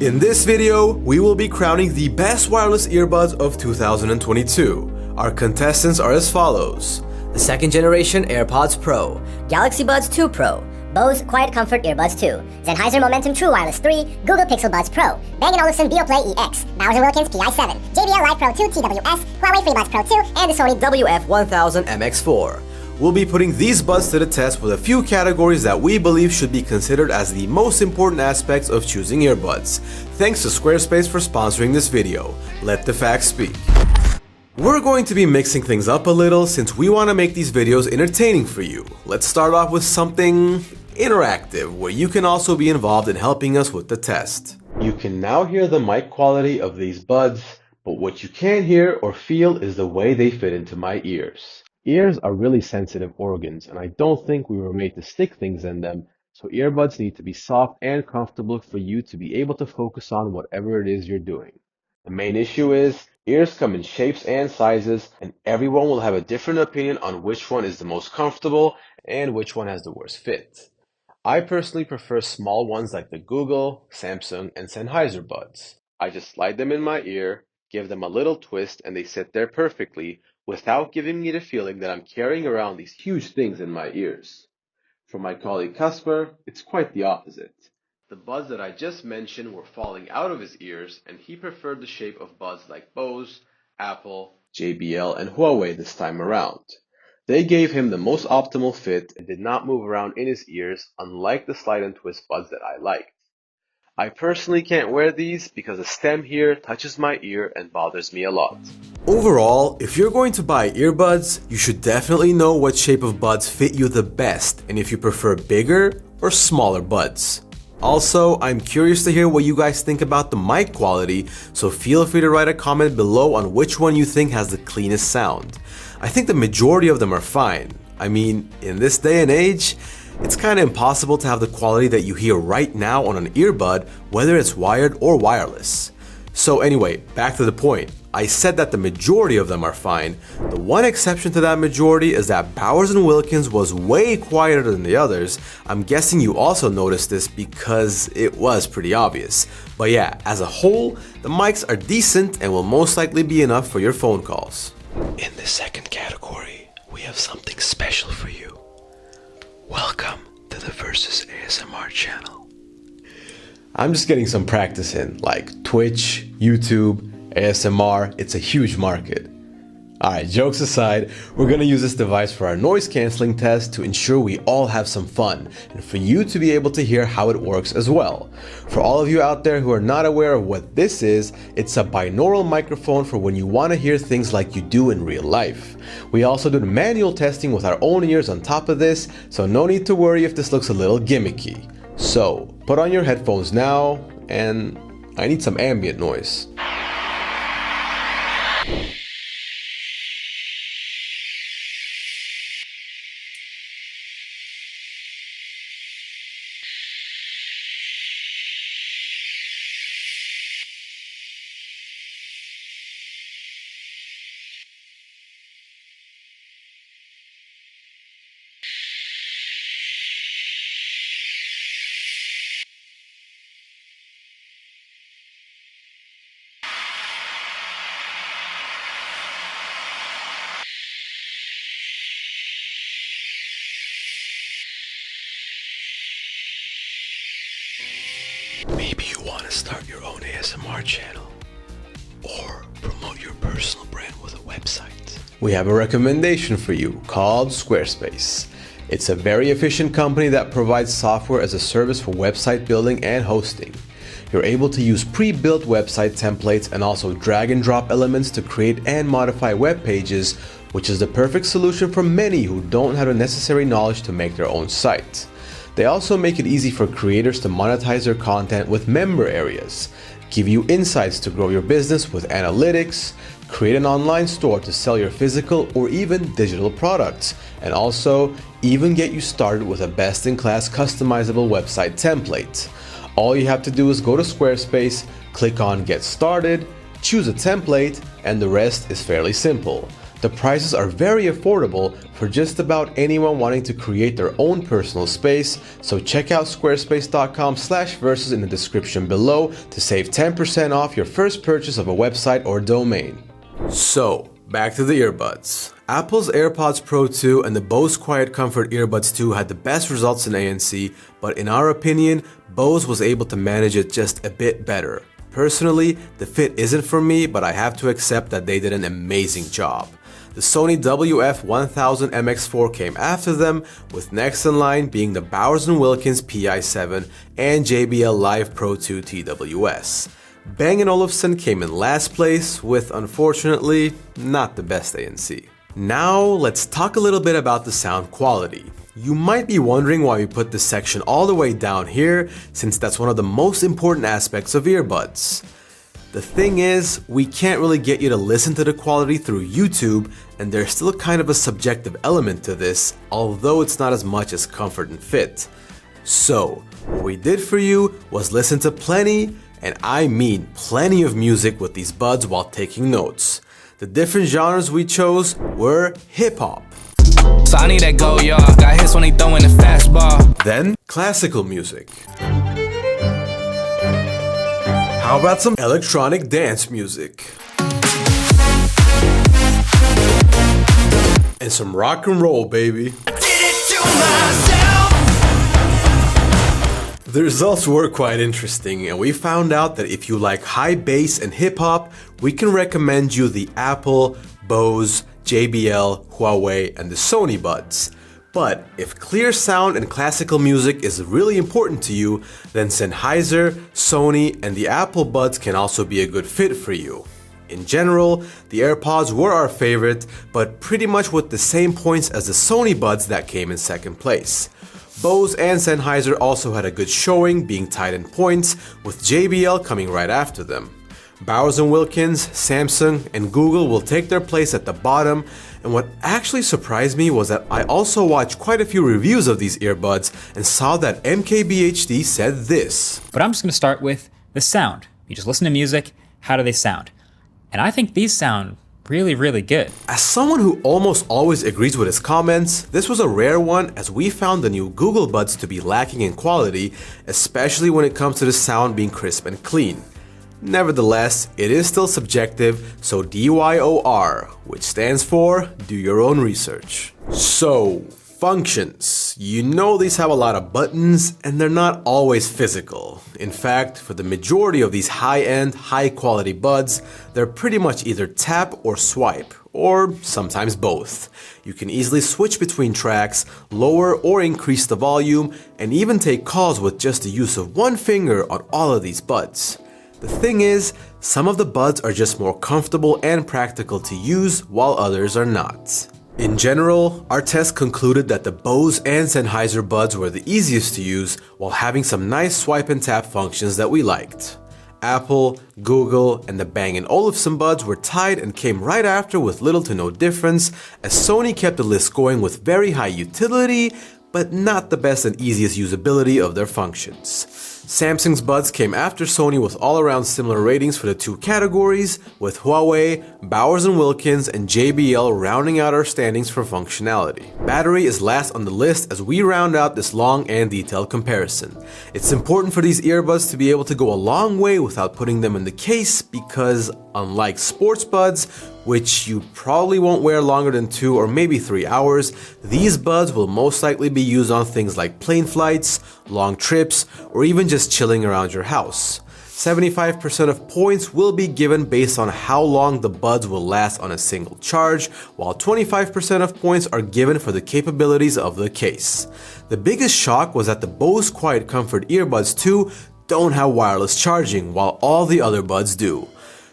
In this video, we will be crowning the best wireless earbuds of 2022. Our contestants are as follows. The second generation AirPods Pro, Galaxy Buds 2 Pro, Bose QuietComfort Earbuds 2, Sennheiser MOMENTUM True Wireless 3, Google Pixel Buds Pro, Bang & Olufsen Beoplay EX, Bose Wilkins PI7, JBL Live Pro 2 TWS, Huawei FreeBuds Pro 2, and the Sony WF-1000MX4. We'll be putting these buds to the test with a few categories that we believe should be considered as the most important aspects of choosing earbuds. Thanks to Squarespace for sponsoring this video. Let the facts speak. We're going to be mixing things up a little since we want to make these videos entertaining for you. Let's start off with something interactive where you can also be involved in helping us with the test. You can now hear the mic quality of these buds, but what you can't hear or feel is the way they fit into my ears. Ears are really sensitive organs, and I don't think we were made to stick things in them, so earbuds need to be soft and comfortable for you to be able to focus on whatever it is you're doing. The main issue is, ears come in shapes and sizes, and everyone will have a different opinion on which one is the most comfortable and which one has the worst fit. I personally prefer small ones like the Google, Samsung, and Sennheiser buds. I just slide them in my ear, give them a little twist, and they sit there perfectly, without giving me the feeling that I'm carrying around these huge things in my ears. For my colleague Casper, it's quite the opposite. The buds that I just mentioned were falling out of his ears, and he preferred the shape of buds like Bose, Apple, JBL, and Huawei this time around. They gave him the most optimal fit and did not move around in his ears, unlike the slide and twist buds that I liked. I personally can't wear these because the stem here touches my ear and bothers me a lot. Overall, if you're going to buy earbuds, you should definitely know what shape of buds fit you the best and if you prefer bigger or smaller buds. Also, I'm curious to hear what you guys think about the mic quality, so feel free to write a comment below on which one you think has the cleanest sound. I think the majority of them are fine. I mean, in this day and age, it's kind of impossible to have the quality that you hear right now on an earbud, whether it's wired or wireless. So anyway, back to the point. I said that the majority of them are fine. The one exception to that majority is that Bowers & Wilkins was way quieter than the others. I'm guessing you also noticed this because it was pretty obvious. But yeah, as a whole, the mics are decent and will most likely be enough for your phone calls. In the second category, we have something special for you. Welcome to the Versus ASMR channel. I'm just getting some practice in, like Twitch, YouTube, ASMR, it's a huge market. Alright, jokes aside, we're gonna use this device for our noise cancelling test to ensure we all have some fun, and for you to be able to hear how it works as well. For all of you out there who are not aware of what this is, it's a binaural microphone for when you want to hear things like you do in real life. We also do the manual testing with our own ears on top of this, so no need to worry if this looks a little gimmicky. So, put on your headphones now, and I need some ambient noise. Maybe you want to start your own ASMR channel or promote your personal brand with a website. We have a recommendation for you called Squarespace. It's a very efficient company that provides software as a service for website building and hosting. You're able to use pre-built website templates and also drag and drop elements to create and modify web pages, which is the perfect solution for many who don't have the necessary knowledge to make their own site. They also make it easy for creators to monetize their content with member areas, give you insights to grow your business with analytics, create an online store to sell your physical or even digital products, and also even get you started with a best-in-class customizable website template. All you have to do is go to Squarespace, click on Get Started, choose a template, and the rest is fairly simple. The prices are very affordable for just about anyone wanting to create their own personal space, so check out squarespace.com/versus in the description below to save 10% off your first purchase of a website or domain. So, back to the earbuds. Apple's AirPods Pro 2 and the Bose QuietComfort Earbuds 2 had the best results in ANC, but in our opinion, Bose was able to manage it just a bit better. Personally, the fit isn't for me, but I have to accept that they did an amazing job. The Sony WF-1000MX4 came after them, with next in line being the Bose & Wilkins PI7 and JBL Live Pro 2 TWS. Bang & Olufsen came in last place with, unfortunately, not the best ANC. Now, let's talk a little bit about the sound quality. You might be wondering why we put this section all the way down here, since that's one of the most important aspects of earbuds. The thing is, we can't really get you to listen to the quality through YouTube, and there's still kind of a subjective element to this, although it's not as much as comfort and fit. So, what we did for you was listen to plenty, and I mean plenty of music with these buds while taking notes. The different genres we chose were hip-hop. So I need that go, y'all. Got hits when they throwing the fastball. Then, classical music. How about some electronic dance music? And some rock and roll, baby. I did it to myself. The results were quite interesting, and we found out that if you like high bass and hip hop, we can recommend you the Apple, Bose, JBL, Huawei, and the Sony buds. But if clear sound and classical music is really important to you, then Sennheiser, Sony, and the Apple buds can also be a good fit for you. In general, the AirPods were our favorite, but pretty much with the same points as the Sony buds that came in second place. Bose and Sennheiser also had a good showing, being tied in points, with JBL coming right after them. Bose & Wilkins, Samsung, and Google will take their place at the bottom, and what actually surprised me was that I also watched quite a few reviews of these earbuds and saw that MKBHD said this. But I'm just going to start with the sound. You just listen to music, how do they sound? And I think these sound really, really good. As someone who almost always agrees with his comments, this was a rare one as we found the new Google buds to be lacking in quality, especially when it comes to the sound being crisp and clean. Nevertheless, it is still subjective, so DYOR, which stands for do your own research. So, functions. You know these have a lot of buttons and they're not always physical. In fact, for the majority of these high-end, high-quality buds, they're pretty much either tap or swipe, or sometimes both. You can easily switch between tracks, lower or increase the volume, and even take calls with just the use of one finger on all of these buds. The thing is, some of the buds are just more comfortable and practical to use, while others are not. In general, our test concluded that the Bose and Sennheiser buds were the easiest to use, while having some nice swipe and tap functions that we liked. Apple, Google, and the Bang & Olufsen buds were tied and came right after with little to no difference, as Sony kept the list going with very high utility, but not the best and easiest usability of their functions. Samsung's buds came after Sony with all around similar ratings for the two categories, with Huawei, Bose & Wilkins, and JBL rounding out our standings for functionality. Battery is last on the list as we round out this long and detailed comparison. It's important for these earbuds to be able to go a long way without putting them in the case because, unlike sports buds, which you probably won't wear longer than 2 or maybe 3 hours, these buds will most likely be used on things like plane flights, long trips, or even just chilling around your house. 75% of points will be given based on how long the buds will last on a single charge, while 25% of points are given for the capabilities of the case. The biggest shock was that the Bose QuietComfort Earbuds 2 don't have wireless charging, while all the other buds do.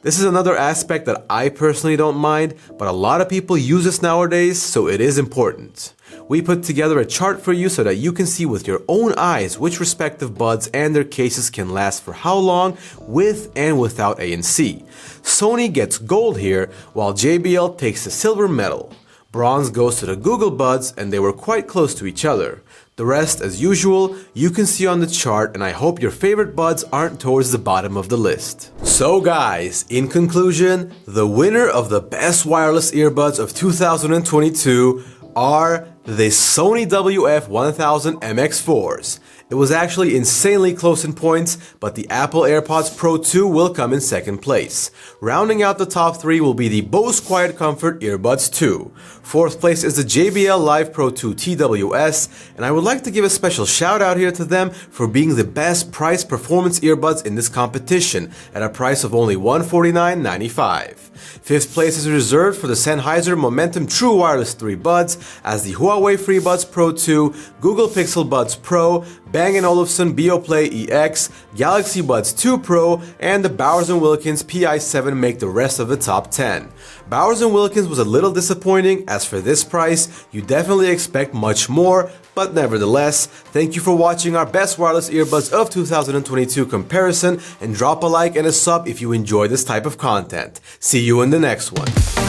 This is another aspect that I personally don't mind, but a lot of people use this nowadays, so it is important. We put together a chart for you so that you can see with your own eyes which respective buds and their cases can last for how long with and without ANC. Sony gets gold here, while JBL takes the silver medal. Bronze goes to the Google buds, and they were quite close to each other. The rest, as usual, you can see on the chart, and I hope your favorite buds aren't towards the bottom of the list. So guys, in conclusion, the winner of the best wireless earbuds of 2022 are the Sony WF-1000MX4s. It was actually insanely close in points, but the Apple AirPods Pro 2 will come in second place. Rounding out the top 3 will be the Bose QuietComfort Earbuds 2. Fourth place is the JBL Live Pro 2 TWS, and I would like to give a special shout out here to them for being the best price performance earbuds in this competition at a price of only $149.95. Fifth place is reserved for the Sennheiser MOMENTUM True Wireless 3 buds, as the Huawei FreeBuds Pro 2, Google Pixel Buds Pro, Bang & Olufsen Beoplay EX, Galaxy Buds 2 Pro, and the Bowers & Wilkins PI7 make the rest of the top 10. Bowers & Wilkins was a little disappointing, as for this price, you definitely expect much more, but nevertheless, thank you for watching our best wireless earbuds of 2022 comparison, and drop a like and a sub if you enjoy this type of content. See you in the next one.